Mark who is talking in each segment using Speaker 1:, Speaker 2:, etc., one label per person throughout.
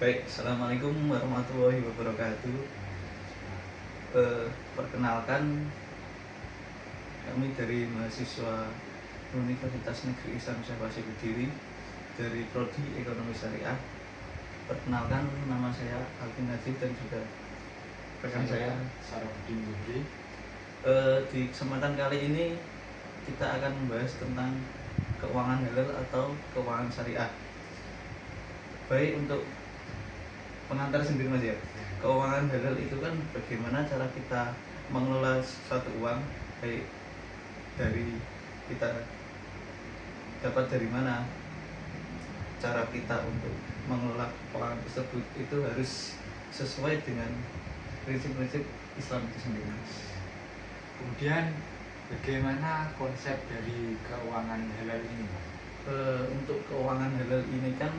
Speaker 1: Baik, Assalamualaikum warahmatullahi wabarakatuh. Perkenalkan, kami dari mahasiswa Universitas Negeri Islam Syahbasi Kediri dari Prodi Ekonomi Syariah. Perkenalkan, nama saya Alvin Najib dan juga rekan saya
Speaker 2: Sarafudin Zubri.
Speaker 1: Di kesempatan kali ini kita akan membahas tentang keuangan halal atau keuangan syariah. Baik, untuk pengantar sendiri Mas ya. Keuangan halal itu kan bagaimana cara kita mengelola suatu uang, baik dari kita dapat dari mana, cara kita untuk mengelola keuangan tersebut itu harus sesuai dengan prinsip-prinsip Islam itu sendiri.
Speaker 2: Kemudian bagaimana konsep dari keuangan halal ini, Mas?
Speaker 1: Untuk keuangan halal ini kan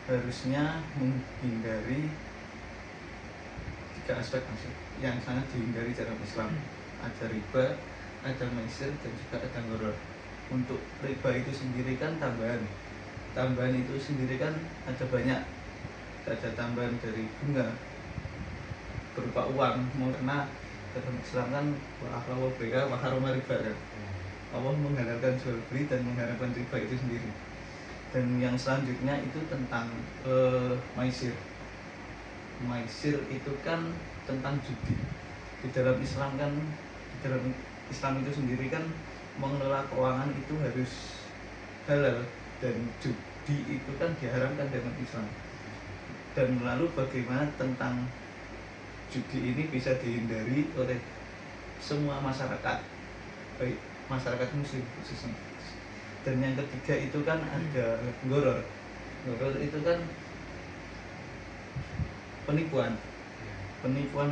Speaker 1: harusnya menghindari tiga aspek yang sangat dihindari dalam Islam. Ada riba, ada maisir, dan juga ada gharar. Untuk riba itu sendiri kan tambahan itu sendiri kan ada banyak. Ada tambahan dari bunga berupa uang, karena dalam Islam kan wa bea wa harama riba kan. Allah menghalalkan jual beli dan mengharamkan riba itu sendiri. Dan yang selanjutnya itu tentang maisir. Maisir itu kan tentang judi. Di dalam Islam itu sendiri kan mengelola keuangan itu harus halal, dan judi itu kan diharamkan dalam Islam. Dan lalu bagaimana tentang judi ini bisa dihindari oleh semua masyarakat, baik masyarakat muslim khususnya. Dan yang ketiga itu kan ada gharar. Gharar itu kan penipuan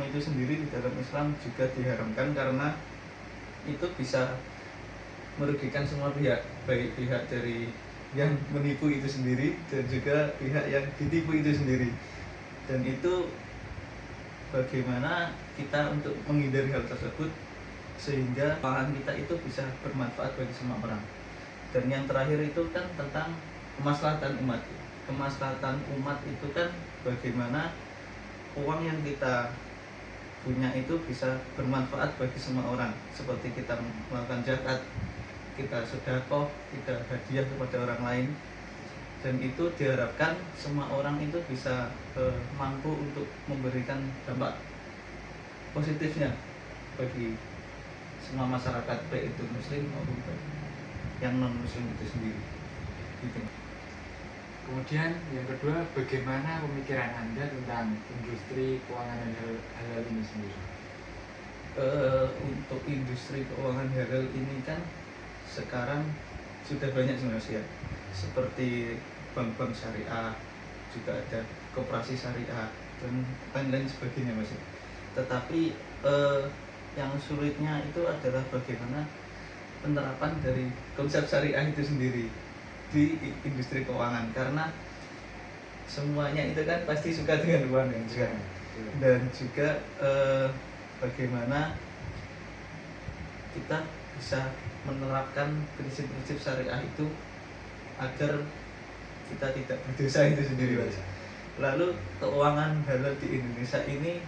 Speaker 1: itu sendiri di dalam Islam juga diharamkan karena itu bisa merugikan semua pihak, baik pihak dari yang menipu itu sendiri dan juga pihak yang ditipu itu sendiri. Dan itu bagaimana kita untuk menghindari hal tersebut sehingga keuangan kita itu bisa bermanfaat bagi semua orang. Dan yang terakhir itu kan tentang kemaslahatan umat. Kemaslahatan umat itu kan bagaimana uang yang kita punya itu bisa bermanfaat bagi semua orang. Seperti kita melakukan zakat, kita sedekah, kita hadiah kepada orang lain. Dan itu diharapkan semua orang itu bisa mampu untuk memberikan dampak positifnya bagi semua masyarakat, baik itu muslim maupun yang non muslim itu sendiri gitu.
Speaker 2: Kemudian yang kedua, bagaimana pemikiran Anda tentang industri keuangan halal ini sendiri?
Speaker 1: Untuk industri keuangan halal ini kan sekarang sudah banyak sebenarnya, seperti bank-bank syariah, juga ada koperasi syariah dan lain-lain sebagainya Mas. Tetapi yang sulitnya itu adalah bagaimana penerapan dari konsep syariah itu sendiri di industri keuangan, karena semuanya itu kan pasti suka dengan uang kan juga. Dan juga bagaimana kita bisa menerapkan prinsip-prinsip syariah itu agar kita tidak berdosa itu sendiri Mas. Lalu keuangan halal di Indonesia ini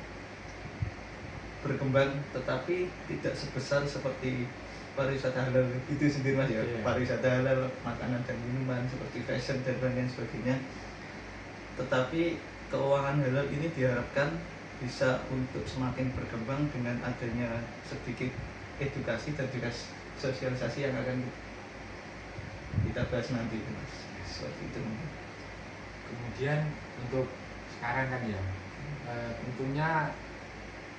Speaker 1: berkembang tetapi tidak sebesar seperti pariwisata halal itu sendiri Mas ya. Pariwisata halal, makanan dan minuman seperti fashion dan lain sebagainya. Tetapi keuangan halal ini diharapkan bisa untuk semakin berkembang dengan adanya sedikit edukasi dan juga sosialisasi yang akan kita bahas nanti Mas. Seperti itu.
Speaker 2: Kemudian untuk sekarang kan ya, tentunya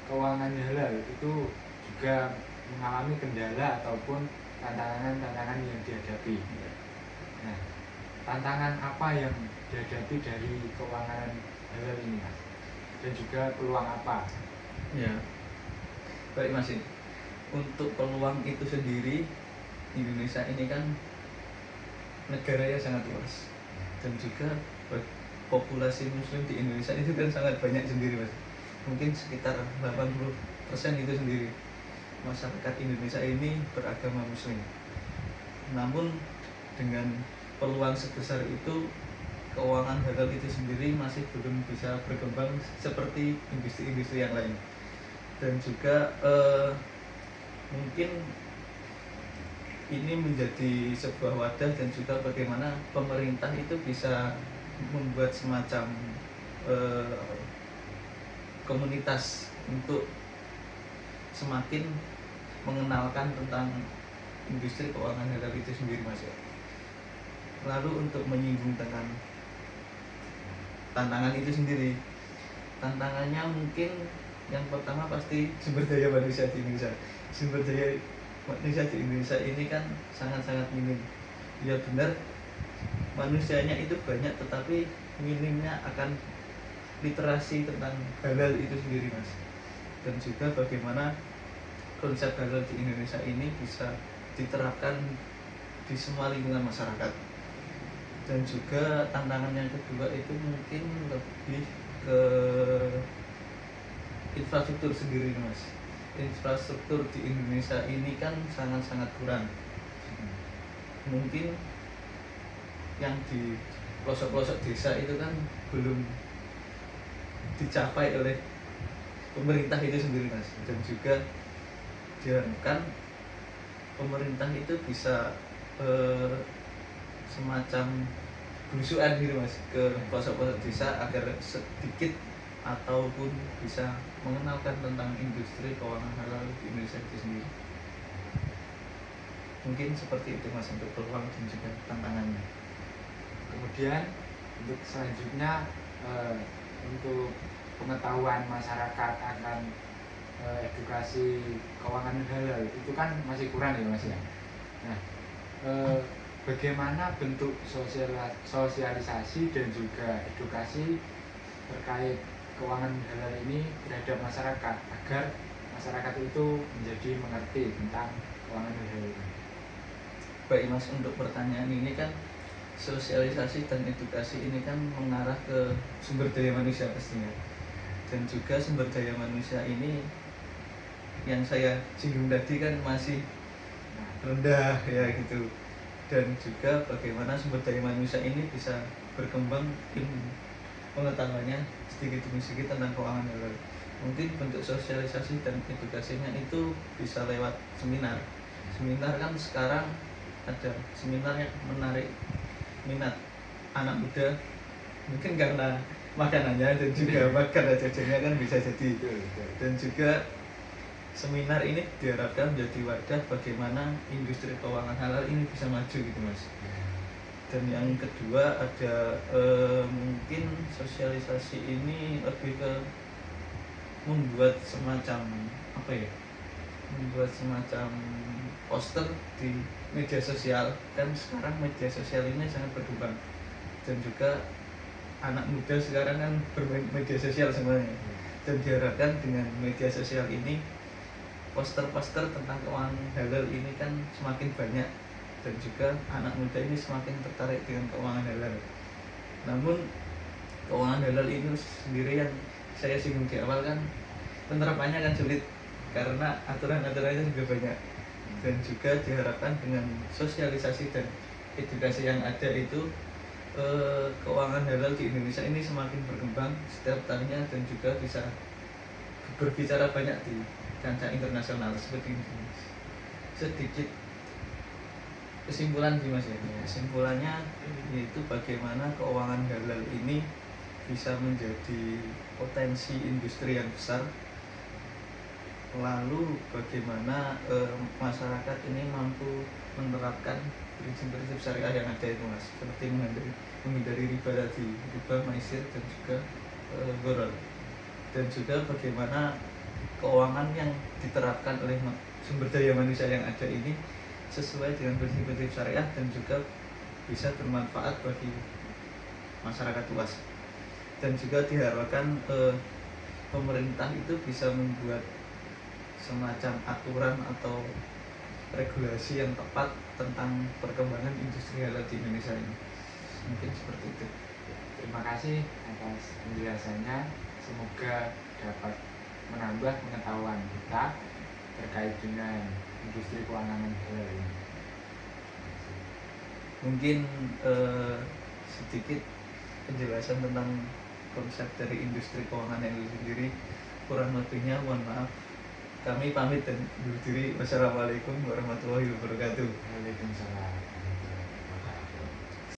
Speaker 2: keuangan halal itu juga mengalami kendala ataupun tantangan-tantangan yang dihadapi. Nah, tantangan apa yang dihadapi dari keuangan halal ini, Mas? Dan juga peluang apa?
Speaker 1: Ya, baik Mas. Untuk peluang itu sendiri, Indonesia ini kan negara yang sangat luas, dan juga populasi muslim di Indonesia itu kan sangat banyak sendiri Mas. Mungkin sekitar 80% itu sendiri masyarakat Indonesia ini beragama muslim. Namun dengan peluang sebesar itu keuangan halal itu sendiri masih belum bisa berkembang seperti industri-industri yang lain. Dan juga mungkin ini menjadi sebuah wadah dan juga bagaimana pemerintah itu bisa membuat semacam komunitas untuk semakin mengenalkan tentang industri keuangan halal itu sendiri, Mas. Lalu untuk menyinggung tentang tantangan itu sendiri, tantangannya mungkin yang pertama pasti sumber daya manusia di Indonesia. Sumber daya manusia di Indonesia ini kan sangat-sangat minim. Ya benar, manusianya itu banyak, tetapi minimnya akan literasi tentang halal itu sendiri, Mas. Dan juga bagaimana konsep halal di Indonesia ini bisa diterapkan di semua lingkungan masyarakat. Dan juga tantangan yang kedua itu mungkin lebih ke infrastruktur sendiri, Mas. Infrastruktur di Indonesia ini kan sangat-sangat kurang. Mungkin yang di pelosok-pelosok desa itu kan belum dicapai oleh pemerintah itu sendiri, Mas. Dan juga diharapkan pemerintah itu bisa semacam belusuan gitu, Mas, ke pelosok-pelosok desa agar sedikit ataupun bisa mengenalkan tentang industri keuangan halal di Indonesia itu sendiri. Mungkin seperti itu, Mas, untuk peluang dan juga tantangannya.
Speaker 2: Kemudian untuk selanjutnya untuk pengetahuan masyarakat akan edukasi keuangan halal itu kan masih kurang ya, Mas ya. Nah, bagaimana bentuk sosialisasi dan juga edukasi terkait keuangan halal ini terhadap masyarakat agar masyarakat itu menjadi mengerti tentang keuangan halal ini?
Speaker 1: Baik, Mas, untuk pertanyaan ini kan sosialisasi dan edukasi ini kan mengarah ke sumber daya manusia pastinya. Dan juga sumber daya manusia ini yang saya singgung tadi kan masih rendah ya gitu. Dan juga bagaimana sumber daya manusia ini bisa berkembang pengetahuannya sedikit demi sedikit tentang keuangan halal. Mungkin bentuk sosialisasi dan edukasinya itu bisa lewat seminar. Seminar kan sekarang ada seminar yang menarik minat anak muda, mungkin karena makanannya dan juga makanan jajannya kan bisa jadi. Dan juga seminar ini diharapkan menjadi wadah bagaimana industri keuangan halal ini bisa maju gitu, Mas. Dan yang kedua ada mungkin sosialisasi ini lebih ke membuat semacam apa ya, membuat semacam poster di media sosial. Kan sekarang media sosial ini sangat berkembang, dan juga anak muda sekarang kan bermain media sosial semuanya. Dan diharapkan dengan media sosial ini poster-poster tentang keuangan halal ini kan semakin banyak, dan juga anak muda ini semakin tertarik dengan keuangan halal. Namun keuangan halal itu sendiri yang saya singgung di awal kan penerapannya kan sulit karena aturan-aturannya juga banyak. Dan juga diharapkan dengan sosialisasi dan edukasi yang ada itu keuangan halal di Indonesia ini semakin berkembang setiap tahunnya, dan juga bisa berbicara banyak di kancah internasional seperti ini. Sedikit kesimpulan sih, Mas ya. Kesimpulannya yaitu bagaimana keuangan halal ini bisa menjadi potensi industri yang besar. Lalu bagaimana masyarakat ini mampu menerapkan prinsip-prinsip syariah yang ada itu, Mas, seperti menghindari riba tadi, riba, maisir, dan juga gharar. Dan juga bagaimana keuangan yang diterapkan oleh sumber daya manusia yang ada ini sesuai dengan prinsip-prinsip syariah dan juga bisa bermanfaat bagi masyarakat luas. Dan juga diharapkan pemerintah itu bisa membuat semacam aturan atau regulasi yang tepat tentang perkembangan industri halal di Indonesia ini. Mungkin seperti itu.
Speaker 2: Terima kasih atas penjelasannya. Semoga dapat menambah pengetahuan kita terkait dengan industri keuangan halal ini.
Speaker 1: Mungkin sedikit penjelasan tentang konsep dari industri keuangan yang itu sendiri. Kurang lebihnya mohon maaf. Kami pamit dan undur diri. Wassalamualaikum warahmatullahi wabarakatuh.
Speaker 2: Waalaikumsalam.